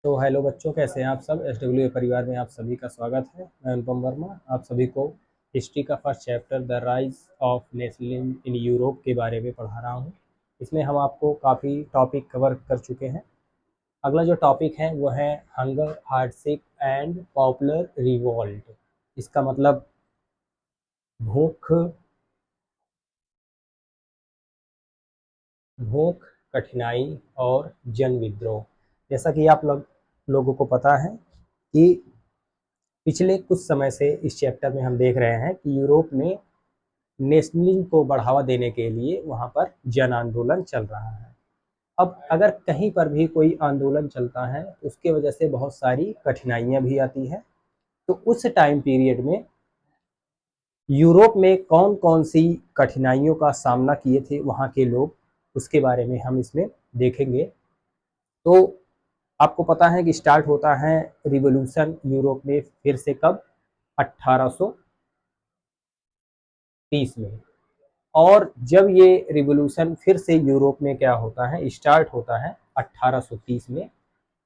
तो हेलो बच्चों, कैसे हैं आप सब। SWA परिवार में आप सभी का स्वागत है। मैं अनुपम वर्मा आप सभी को हिस्ट्री का first chapter the rise of nationalism in Europe के बारे में पढ़ा रहा हूँ। इसमें हम आपको काफ़ी टॉपिक कवर कर चुके हैं। अगला जो टॉपिक है वो है hunger, hardship and popular revolt. इसका मतलब भूख भूख, कठिनाई और जन विद्रोह। जैसा कि आप लोगों को पता है कि पिछले कुछ समय से इस चैप्टर में हम देख रहे हैं कि यूरोप में नेशनलिज्म को बढ़ावा देने के लिए वहाँ पर जन आंदोलन चल रहा है। अब अगर कहीं पर भी कोई आंदोलन चलता है तो उसके वजह से बहुत सारी कठिनाइयाँ भी आती हैं। तो उस टाइम पीरियड में यूरोप में कौन कौन सी कठिनाइयों का सामना किए थे वहाँ के लोग, उसके बारे में हम इसमें देखेंगे। तो आपको पता है कि स्टार्ट होता है रिवॉल्यूशन यूरोप में फिर से कब, 1830 में। और जब ये रिवॉल्यूशन फिर से यूरोप में क्या होता है, स्टार्ट होता है 1830 में,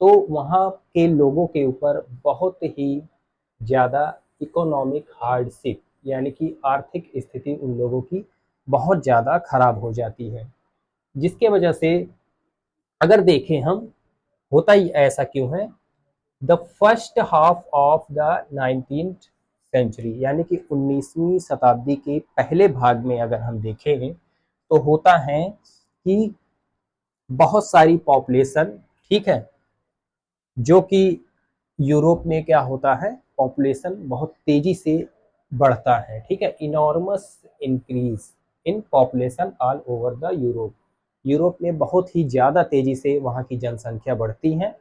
तो वहाँ के लोगों के ऊपर बहुत ही ज़्यादा इकोनॉमिक हार्डशिप यानी कि आर्थिक स्थिति उन लोगों की बहुत ज़्यादा खराब हो जाती है। जिसके वजह से अगर देखें हम, होता ही ऐसा क्यों है, the first half of the 19th century यानी कि 19वीं शताब्दी के पहले भाग में अगर हम देखें तो होता है कि बहुत सारी पॉपुलेशन, ठीक है, जो कि यूरोप में क्या होता है, पॉपुलेशन बहुत तेजी से बढ़ता है, ठीक है, enormous increase in population all over the Europe. Europe में बहुत ही ज़्यादा तेजी से वहाँ की जनसंख्या बढ़ती है।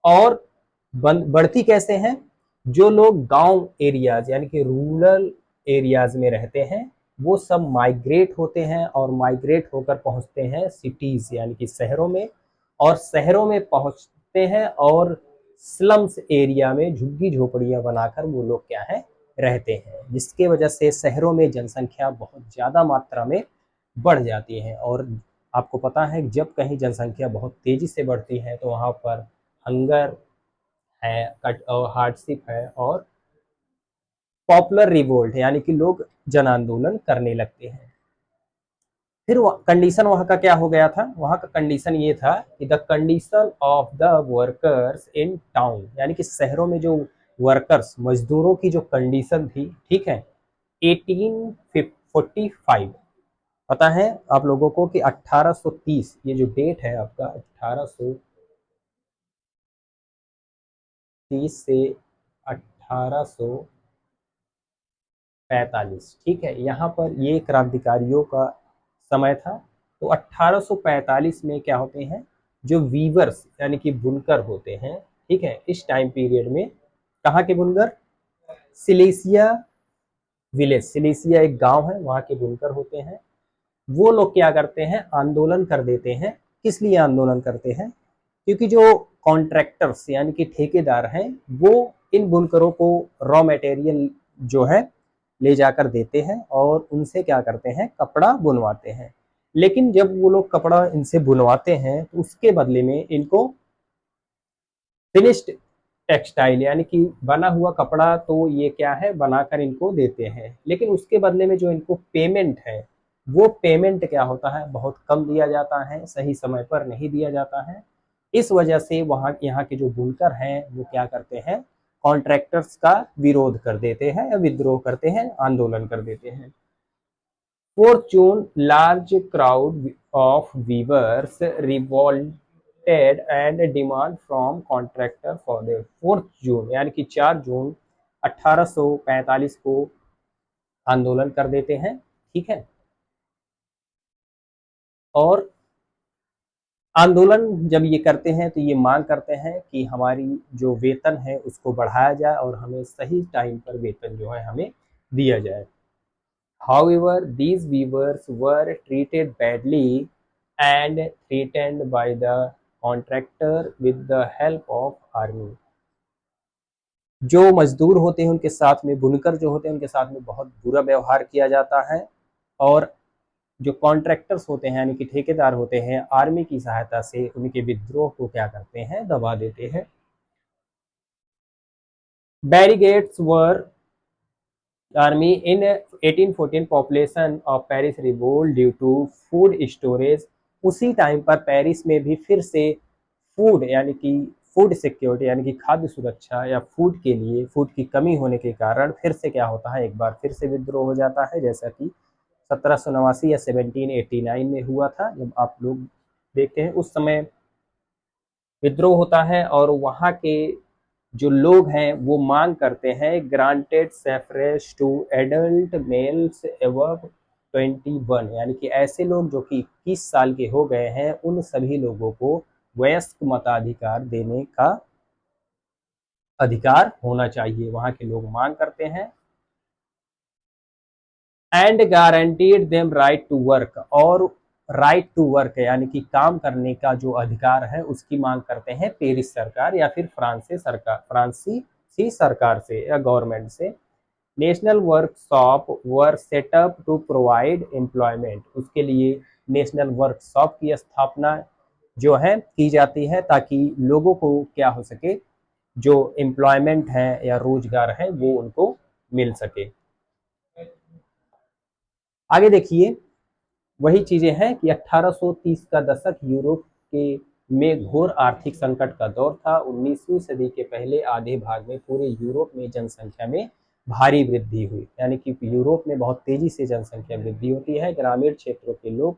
और बढ़ती कैसे हैं, जो लोग गांव एरियाज यानी कि रूरल एरियाज में रहते हैं वो सब माइग्रेट होते हैं और माइग्रेट होकर पहुंचते हैं सिटीज यानी कि शहरों में। और शहरों में पहुंचते हैं और स्लम्स एरिया में झुग्गी झोपड़ियां बनाकर वो लोग क्या है, रहते हैं। जिसके वजह से शहरों में जनसंख्या बहुत ज़्यादा मात्रा में बढ़ जाती है। और आपको पता है जब कहीं जनसंख्या बहुत तेज़ी से बढ़ती है तो वहाँ पर हंगर है, कट और हार्डशिप है और पॉपुलर रिवोल्ट यानी कि लोग जन आंदोलन करने लगते हैं। फिर कंडीशन वहाँ का क्या हो गया था, वहाँ का कंडीशन ये था कि the condition of the workers in town यानी कि शहरों में जो वर्कर्स मजदूरों की जो कंडीशन थी, ठीक है, 1845, पता है आप लोगों को कि 1830 ये जो डेट है आपका 1830 से 1845, ठीक है, यहाँ पर ये क्रांतिकारियों का समय था। तो 1845 में क्या होते हैं, जो वीवर्स यानी कि बुनकर होते हैं, ठीक है, इस टाइम पीरियड में कहाँ के बुनकर, सिलेसिया विलेज, सिलेसिया एक गांव है, वहाँ के बुनकर होते हैं। वो लोग क्या करते हैं, आंदोलन कर देते हैं। किस लिए आंदोलन करते हैं, क्योंकि जो कॉन्ट्रैक्टर्स यानी कि ठेकेदार हैं वो इन बुनकरों को रॉ मटेरियल जो है ले जाकर देते हैं और उनसे क्या करते हैं, कपड़ा बुनवाते हैं। लेकिन जब वो लोग कपड़ा इनसे बुनवाते हैं तो उसके बदले में इनको फिनिश्ड टेक्सटाइल यानी कि बना हुआ कपड़ा तो ये क्या है, बनाकर इनको देते हैं। लेकिन उसके बदले में जो इनको पेमेंट है वो पेमेंट क्या होता है, बहुत कम दिया जाता है, सही समय पर नहीं दिया जाता है। इस वजह से वहाँ यहाँ के जो बुनकर हैं वो क्या करते हैं, कॉन्ट्रैक्टर्स का विरोध कर देते हैं या विद्रोह करते हैं, आंदोलन कर देते हैं। 4 जून large crowd of weavers revolted and demand from contractor for their 4 जून यानी कि 4 जून 1845 को आंदोलन कर देते हैं, ठीक है। और आंदोलन जब ये करते हैं तो ये मांग करते हैं कि हमारी जो वेतन है उसको बढ़ाया जाए और हमें सही टाइम पर वेतन जो है हमें दिया जाए। However, these weavers were treated badly and threatened by the contractor with the help of army। जो मजदूर होते हैं उनके साथ में, बुनकर जो होते हैं उनके साथ में बहुत बुरा व्यवहार किया जाता है। और जो कॉन्ट्रैक्टर्स होते हैं यानी कि ठेकेदार होते हैं, आर्मी की सहायता से उनके विद्रोह को क्या करते हैं, दबा देते हैं। Barricades were army in 1814 population of Paris revolt due to food storage. उसी टाइम पर पेरिस में भी फिर से फूड यानी कि फूड सिक्योरिटी यानी कि खाद्य सुरक्षा या फूड के लिए फूड की कमी होने के कारण फिर से क्या होता है, एक बार फिर से विद्रोह हो जाता है, जैसा कि 1789 या 1789 में हुआ था। जब आप लोग देखते हैं उस समय विद्रोह होता है और वहाँ के जो लोग हैं वो मांग करते हैं granted suffrage to adult males above 21, यानी कि ऐसे लोग जो कि 21 साल के हो गए हैं उन सभी लोगों को वयस्क मताधिकार देने का अधिकार होना चाहिए, वहां के लोग मांग करते हैं। And guaranteed them right to work, और राइट टू वर्क यानी कि काम करने का जो अधिकार है उसकी मांग करते हैं पेरिस सरकार या फिर फ्रांसीसी सरकार से या गवर्नमेंट से। National workshop were set up to provide employment, उसके लिए नेशनल वर्कशॉप की स्थापना जो है की जाती है ताकि लोगों को क्या हो सके, जो एम्प्लॉयमेंट है या रोजगार है वो उनको मिल सके। आगे देखिए वही चीजें हैं कि 1830 का दशक यूरोप के में घोर आर्थिक संकट का दौर था। 19वीं सदी के पहले आधे भाग में पूरे यूरोप में जनसंख्या में भारी वृद्धि हुई, यानी कि यूरोप में बहुत तेजी से जनसंख्या वृद्धि होती है। ग्रामीण क्षेत्रों के लोग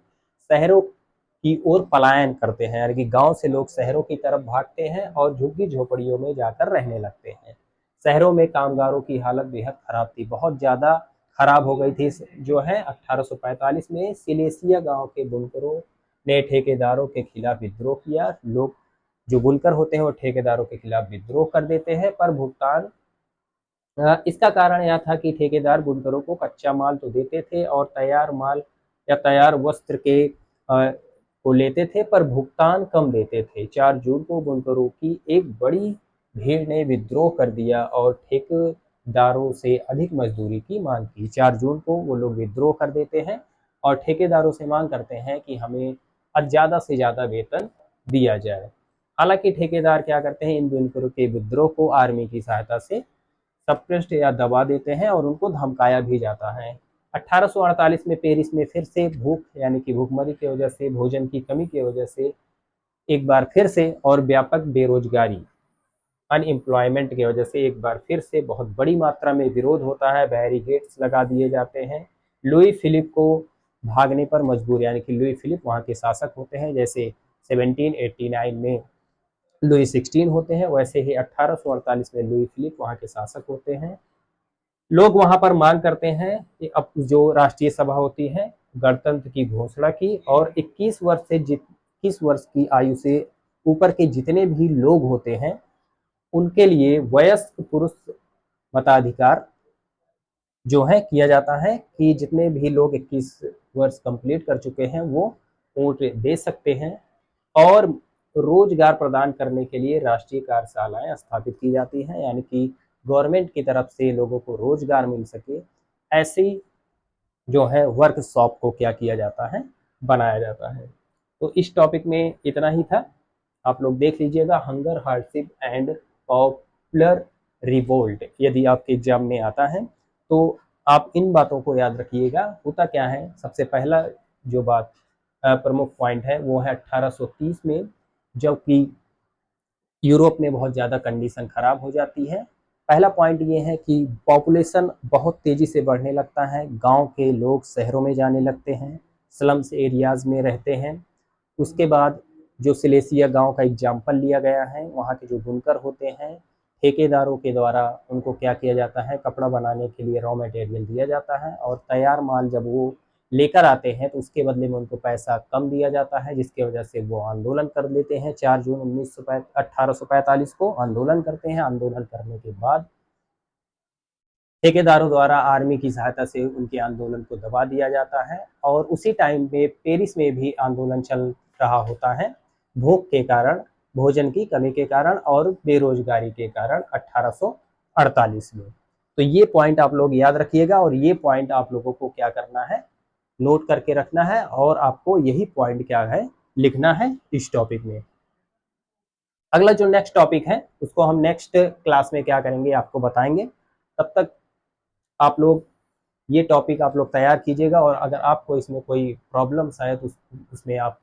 शहरों की ओर पलायन करते हैं, यानी कि गांव से लोग शहरों की तरफ भागते हैं और झुग्गी झोपड़ियों में जाकर रहने लगते हैं। शहरों में कामगारों की हालत बेहद खराब थी, बहुत ज्यादा खराब हो गई थी। जो है 1845 में सिलेसिया गांव के बुनकरों ने ठेकेदारों के खिलाफ विद्रोह किया। लोग जो बुनकर होते हैं वो ठेकेदारों के खिलाफ विद्रोह कर देते हैं, पर भुगतान इसका कारण यह था कि ठेकेदार बुनकरों को कच्चा माल तो देते थे और तैयार माल या तैयार वस्त्र के को लेते थे, पर भुगतान कम देते थे। 4 जून को बुनकरों की एक बड़ी भीड़ ने विद्रोह कर दिया और ठेकेदारों से अधिक मजदूरी की मांग की। 4 जून को वो लोग विद्रोह कर देते हैं और ठेकेदारों से मांग करते हैं कि हमें ज़्यादा से ज़्यादा वेतन दिया जाए। हालांकि ठेकेदार क्या करते हैं, इन बुनकरों के विद्रोह को आर्मी की सहायता से सप्रेस्ड या दबा देते हैं और उनको धमकाया भी जाता है। 1848 में पेरिस में फिर से भूख यानी कि भूखमरी की वजह से, भोजन की कमी की वजह से एक बार फिर से और व्यापक बेरोजगारी अनएम्प्लॉयमेंट की वजह से एक बार फिर से बहुत बड़ी मात्रा में विरोध होता है, बैरिकेड्स लगा दिए जाते हैं। लुई फिलिप को भागने पर मजबूर, यानी कि लुई फिलिप वहाँ के शासक होते हैं, जैसे 1789 में लुई 16 होते हैं वैसे ही 1848 में लुई फिलिप वहाँ के शासक होते हैं। लोग वहां पर मांग करते हैं कि अब जो राष्ट्रीय सभा होती है गणतंत्र की घोषणा की, और 21 वर्ष की आयु से ऊपर के जितने भी लोग होते हैं उनके लिए वयस्क पुरुष मताधिकार जो है किया जाता है कि जितने भी लोग 21 वर्ष कंप्लीट कर चुके हैं वो वोट दे सकते हैं। और रोजगार प्रदान करने के लिए राष्ट्रीय कार्यशालाएं स्थापित की जाती हैं, यानी कि गवर्नमेंट की तरफ से लोगों को रोजगार मिल सके, ऐसी जो है वर्कशॉप को क्या किया जाता है, बनाया जाता है। तो इस टॉपिक में इतना ही था, आप लोग देख लीजिएगा hunger hardship and popular revolt, यदि आपके एग्जाम में आता है तो आप इन बातों को याद रखिएगा। होता क्या है, सबसे पहला जो बात प्रमुख पॉइंट है वो है 1830 में, जबकि यूरोप में बहुत ज़्यादा कंडीशन खराब हो जाती है। पहला पॉइंट ये है कि पॉपुलेशन बहुत तेज़ी से बढ़ने लगता है, गांव के लोग शहरों में जाने लगते हैं, स्लम्स एरियाज में रहते हैं। उसके बाद जो सिलेसिया गांव का एग्जाम्पल लिया गया है, वहाँ के जो बुनकर होते हैं ठेकेदारों के द्वारा उनको क्या किया जाता है, कपड़ा बनाने के लिए रॉ मटेरियल दिया जाता है और तैयार माल जब वो लेकर आते हैं तो उसके बदले में उनको पैसा कम दिया जाता है, जिसकी वजह से वो आंदोलन कर लेते हैं। 4 जून 1845 को आंदोलन करते हैं। आंदोलन करने के बाद ठेकेदारों द्वारा आर्मी की सहायता से उनके आंदोलन को दबा दिया जाता है और उसी टाइम पे पेरिस में भी आंदोलन चल रहा होता है, भूख के कारण, भोजन की कमी के कारण और बेरोजगारी के कारण 1848 में। तो ये पॉइंट आप लोग याद रखिएगा और ये पॉइंट आप लोगों को क्या करना है, नोट करके रखना है और आपको यही पॉइंट क्या है, लिखना है इस टॉपिक में। अगला जो नेक्स्ट टॉपिक है उसको हम नेक्स्ट क्लास में क्या करेंगे आपको बताएंगे। तब तक आप लोग ये टॉपिक आप लोग तैयार कीजिएगा, और अगर आपको इसमें कोई प्रॉब्लम्स आए तो उसमें आप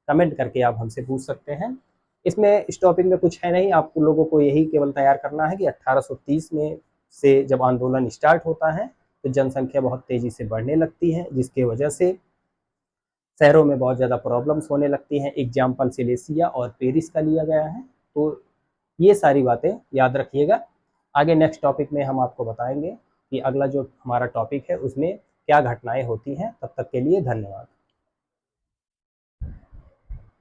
कमेंट करके आप हमसे पूछ सकते हैं। इसमें इस टॉपिक में कुछ है नहीं, आप लोगों को यही केवल तैयार करना है कि 1830 में से जब आंदोलन स्टार्ट होता है तो जनसंख्या बहुत तेज़ी से बढ़ने लगती है, जिसकी वजह से शहरों में बहुत ज़्यादा प्रॉब्लम्स होने लगती हैं। एग्जाम्पल सिलेसिया और पेरिस का लिया गया है। तो ये सारी बातें याद रखिएगा। आगे नेक्स्ट टॉपिक में हम आपको बताएंगे कि अगला जो हमारा टॉपिक है उसमें क्या घटनाएं होती हैं। तब तक के लिए धन्यवाद।